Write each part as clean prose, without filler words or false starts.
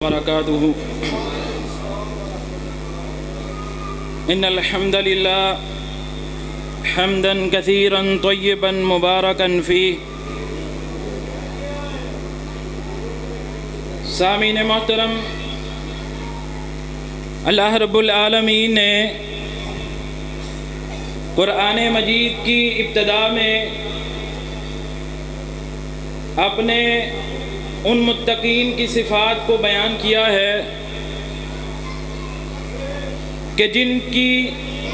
وبرکاتہ ان الحمد للہ حمدا کثیرا طیبا مبارکا فیہ۔ سامعین محترم، اللہ رب العالمین نے قرآن مجید کی ابتدا میں اپنے ان متقین کی صفات کو بیان کیا ہے کہ جن کی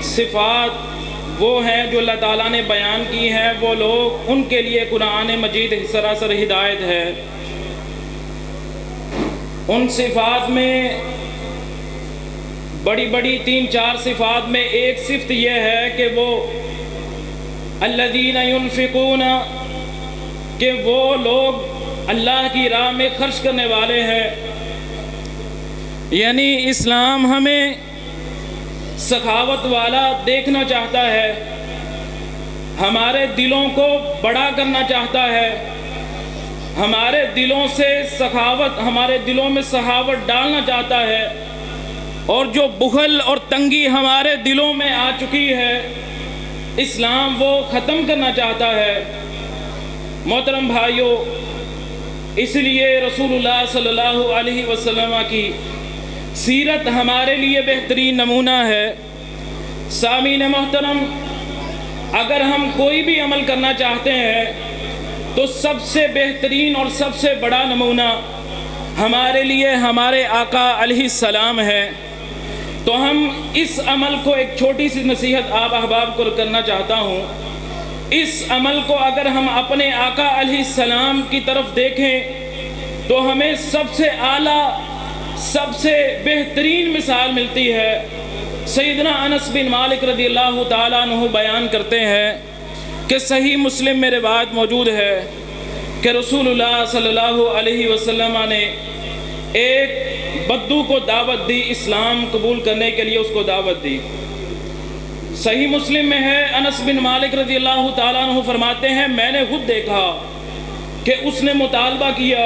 صفات وہ ہیں جو اللہ تعالیٰ نے بیان کی ہیں، وہ لوگ ان کے لیے قرآن مجید سراسر ہدایت ہے۔ ان صفات میں بڑی بڑی 3-4 صفات میں ایک صفت یہ ہے کہ وہ الذین ينفقون، کہ وہ لوگ اللہ کی راہ میں خرچ کرنے والے ہیں۔ یعنی اسلام ہمیں سخاوت والا دیکھنا چاہتا ہے، ہمارے دلوں کو بڑا کرنا چاہتا ہے، ہمارے دلوں سے سخاوت، ہمارے دلوں میں سخاوت ڈالنا چاہتا ہے، اور جو بخل اور تنگی ہمارے دلوں میں آ چکی ہے اسلام وہ ختم کرنا چاہتا ہے۔ محترم بھائیوں، اس لیے رسول اللہ صلی اللہ علیہ وسلم کی سیرت ہمارے لیے بہترین نمونہ ہے۔ سامعین محترم، اگر ہم کوئی بھی عمل کرنا چاہتے ہیں تو سب سے بہترین اور سب سے بڑا نمونہ ہمارے لیے ہمارے آقا علیہ السلام ہے۔ تو ہم اس عمل کو، ایک چھوٹی سی نصیحت آپ احباب کو کرنا چاہتا ہوں، اس عمل کو اگر ہم اپنے آقا علیہ السلام کی طرف دیکھیں تو ہمیں سب سے اعلیٰ، سب سے بہترین مثال ملتی ہے۔ سیدنا انس بن مالک رضی اللہ تعالیٰ عنہ بیان کرتے ہیں کہ صحیح مسلم میں روایت موجود ہے کہ رسول اللہ صلی اللہ علیہ وسلم نے ایک بدو کو دعوت دی، اسلام قبول کرنے کے لیے اس کو دعوت دی۔ صحیح مسلم میں ہے، انس بن مالک رضی اللہ تعالیٰ عنہ فرماتے ہیں میں نے خود دیکھا کہ اس نے مطالبہ کیا،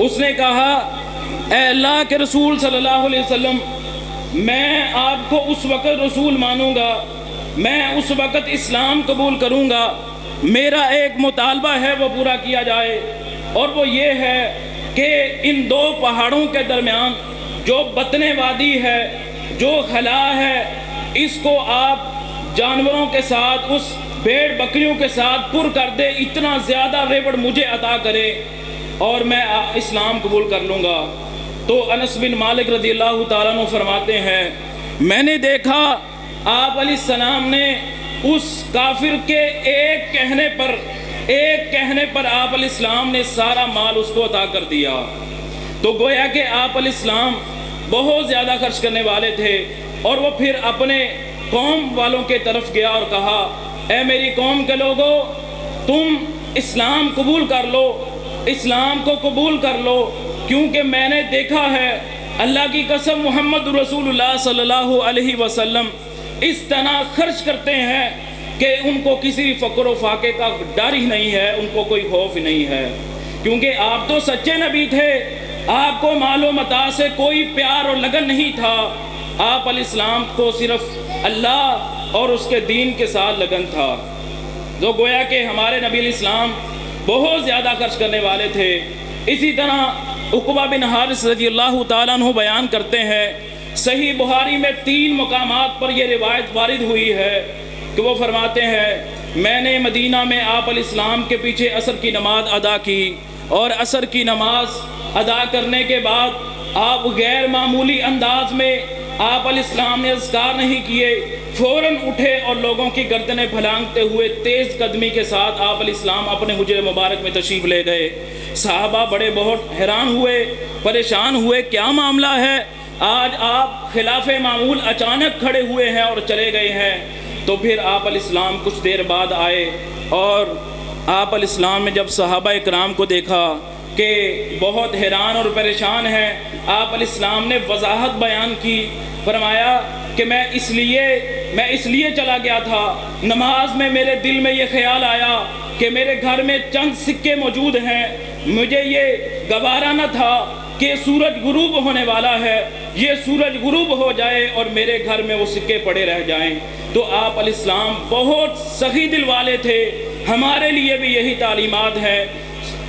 اس نے کہا اے اللہ کے رسول صلی اللہ علیہ وسلم، میں آپ کو اس وقت رسول مانوں گا، میں اس وقت اسلام قبول کروں گا، میرا ایک مطالبہ ہے وہ پورا کیا جائے، اور وہ یہ ہے کہ ان 2 پہاڑوں کے درمیان جو بطن وادی ہے، جو خلا ہے، اس کو آپ جانوروں کے ساتھ، اس بھیڑ بکریوں کے ساتھ پر کر دے، اتنا زیادہ ریوڑ مجھے عطا کرے اور میں اسلام قبول کر لوں گا۔ تو انس بن مالک رضی اللہ تعالیٰ عنہ فرماتے ہیں میں نے دیکھا آپ علیہ السلام نے اس کافر کے ایک کہنے پر آپ علیہ السلام نے سارا مال اس کو عطا کر دیا۔ تو گویا کہ آپ علیہ السلام بہت زیادہ خرچ کرنے والے تھے، اور وہ پھر اپنے قوم والوں کے طرف گیا اور کہا اے میری قوم کے لوگوں، تم اسلام قبول کر لو، اسلام کو قبول کر لو، کیونکہ میں نے دیکھا ہے اللہ کی قسم محمد رسول اللہ صلی اللہ علیہ وسلم اس طرح خرچ کرتے ہیں کہ ان کو کسی فقر و فاقے کا ڈر ہی نہیں ہے، ان کو کوئی خوف ہی نہیں ہے، کیونکہ آپ تو سچے نبی تھے، آپ کو مال و متاع سے کوئی پیار اور لگن نہیں تھا، آپ علیہ السلام کو صرف اللہ اور اس کے دین کے ساتھ لگن تھا۔ جو گویا کہ ہمارے نبی علیہ السلام بہت زیادہ خرچ کرنے والے تھے۔ اسی طرح عقبہ بن حارث رضی اللہ تعالیٰ عنہ بیان کرتے ہیں، صحیح بخاری میں 3 مقامات پر یہ روایت وارد ہوئی ہے کہ وہ فرماتے ہیں میں نے مدینہ میں آپ علیہ السلام کے پیچھے عصر کی نماز ادا کی، اور عصر کی نماز ادا کرنے کے بعد آپ غیر معمولی انداز میں آپ علیہ السلام نے اذکار نہیں کیے، فوراً اٹھے اور لوگوں کی گردنیں پھلانگتے ہوئے تیز قدمی کے ساتھ آپ علیہ السلام اپنے حجرے مبارک میں تشریف لے گئے۔ صحابہ بہت حیران ہوئے، پریشان ہوئے، کیا معاملہ ہے، آج آپ خلاف معمول اچانک کھڑے ہوئے ہیں اور چلے گئے ہیں۔ تو پھر آپ علیہ السلام کچھ دیر بعد آئے، اور آپ علیہ السلام نے جب صحابہ اکرام کو دیکھا کہ بہت حیران اور پریشان ہیں، آپ علیہ السلام نے وضاحت بیان کی، فرمایا کہ میں اس لیے چلا گیا تھا، نماز میں میرے دل میں یہ خیال آیا کہ میرے گھر میں چند سکے موجود ہیں، مجھے یہ گوارا نہ تھا کہ سورج غروب ہونے والا ہے، یہ سورج غروب ہو جائے اور میرے گھر میں وہ سکے پڑے رہ جائیں۔ تو آپ علیہ السلام بہت سخی دل والے تھے، ہمارے لیے بھی یہی تعلیمات ہیں۔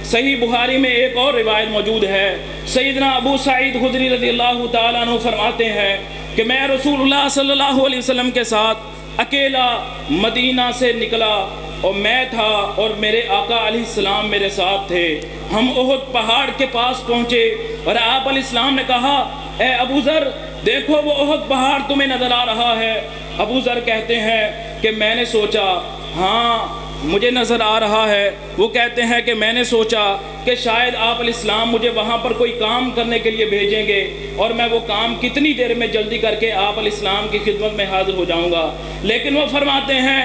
صحیح بخاری میں ایک اور روایت موجود ہے، سیدنا ابو سعید خدری رضی اللہ تعالیٰ عنہ فرماتے ہیں کہ میں رسول اللہ صلی اللہ علیہ وسلم کے ساتھ اکیلا مدینہ سے نکلا، اور میں تھا اور میرے آقا علیہ السلام میرے ساتھ تھے۔ ہم احد پہاڑ کے پاس پہنچے اور آپ علیہ السلام نے کہا، اے ابو ذر دیکھو وہ احد پہاڑ تمہیں نظر آ رہا ہے۔ ابو ذر کہتے ہیں کہ میں نے سوچا ہاں مجھے نظر آ رہا ہے۔ وہ کہتے ہیں کہ میں نے سوچا کہ شاید آپ علیہ السلام مجھے وہاں پر کوئی کام کرنے کے لیے بھیجیں گے، اور میں وہ کام کتنی دیر میں جلدی کر کے آپ علیہ السلام کی خدمت میں حاضر ہو جاؤں گا۔ لیکن وہ فرماتے ہیں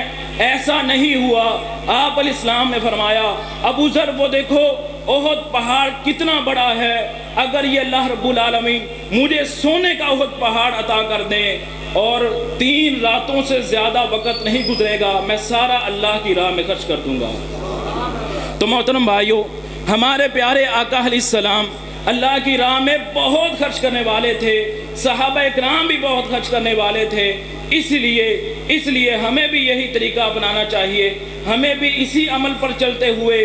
ایسا نہیں ہوا۔ آپ علیہ السلام نے فرمایا، ابو ذر وہ دیکھو احد پہاڑ کتنا بڑا ہے، اگر یہ اللہ رب العالمین مجھے سونے کا احد پہاڑ عطا کر دیں اور 3 راتوں سے زیادہ وقت نہیں گزرے گا، میں سارا اللہ کی راہ میں خرچ کر دوں گا۔ تو محترم بھائیو، ہمارے پیارے آقا علیہ السلام اللہ کی راہ میں بہت خرچ کرنے والے تھے، صحابہ اکرام بھی بہت خرچ کرنے والے تھے۔ اس لیے ہمیں بھی یہی طریقہ اپنانا چاہیے، ہمیں بھی اسی عمل پر چلتے ہوئے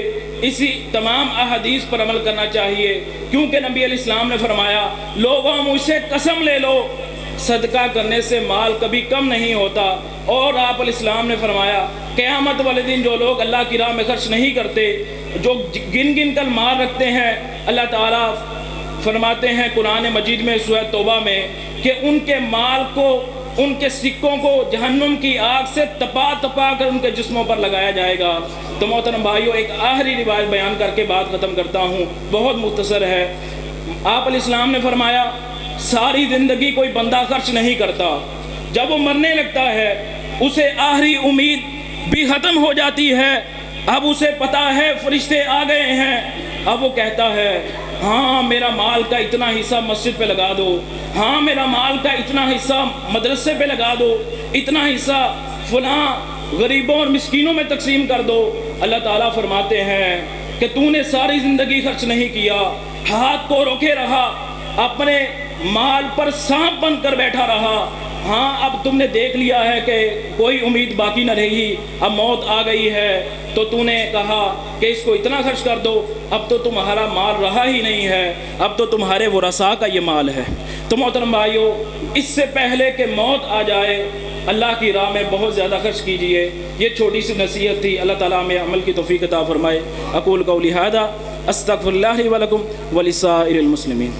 اسی تمام احادیث پر عمل کرنا چاہیے، کیونکہ نبی علیہ السلام نے فرمایا، لوگوں مجھ سے قسم لے لو صدقہ کرنے سے مال کبھی کم نہیں ہوتا۔ اور آپ علیہ السلام نے فرمایا، قیامت والے دن جو لوگ اللہ کی راہ میں خرچ نہیں کرتے، جو گن گن کر مال رکھتے ہیں، اللہ تعالیٰ فرماتے ہیں قرآن مجید میں سورہ توبہ میں کہ ان کے مال کو، ان کے سکوں کو جہنم کی آگ سے تپا تپا کر ان کے جسموں پر لگایا جائے گا۔ تو محترم بھائیو، ایک آخری روایت بیان کر کے بات ختم کرتا ہوں، بہت مختصر ہے۔ آپ علیہ السلام نے فرمایا، ساری زندگی کوئی بندہ خرچ نہیں کرتا، جب وہ مرنے لگتا ہے اسے آخری امید بھی ختم ہو جاتی ہے، اب اسے پتا ہے فرشتے آ گئے ہیں، اب وہ کہتا ہے ہاں میرا مال کا اتنا حصہ مسجد پہ لگا دو، ہاں میرا مال کا اتنا حصہ مدرسے پہ لگا دو، اتنا حصہ فلاں غریبوں اور مسکینوں میں تقسیم کر دو۔ اللہ تعالیٰ فرماتے ہیں کہ تو نے ساری زندگی خرچ نہیں کیا، ہاتھ کو روکے رہا، اپنے مال پر سانپ بن کر بیٹھا رہا، ہاں اب تم نے دیکھ لیا ہے کہ کوئی امید باقی نہ رہی، اب موت آ گئی ہے، تو تو نے کہا کہ اس کو اتنا خرچ کر دو، اب تو تمہارا مال رہا ہی نہیں ہے، اب تو تمہارے ورثاء کا یہ مال ہے۔ تو محترم بھائیو، اس سے پہلے کہ موت آ جائے اللہ کی راہ میں بہت زیادہ خرچ کیجئے۔ یہ چھوٹی سی نصیحت تھی، اللہ تعالیٰ میں عمل کی توفیق عطا فرمائے۔ اقول قولی ھذا استغفر اللہ لی ولکم ولسائر المسلمین۔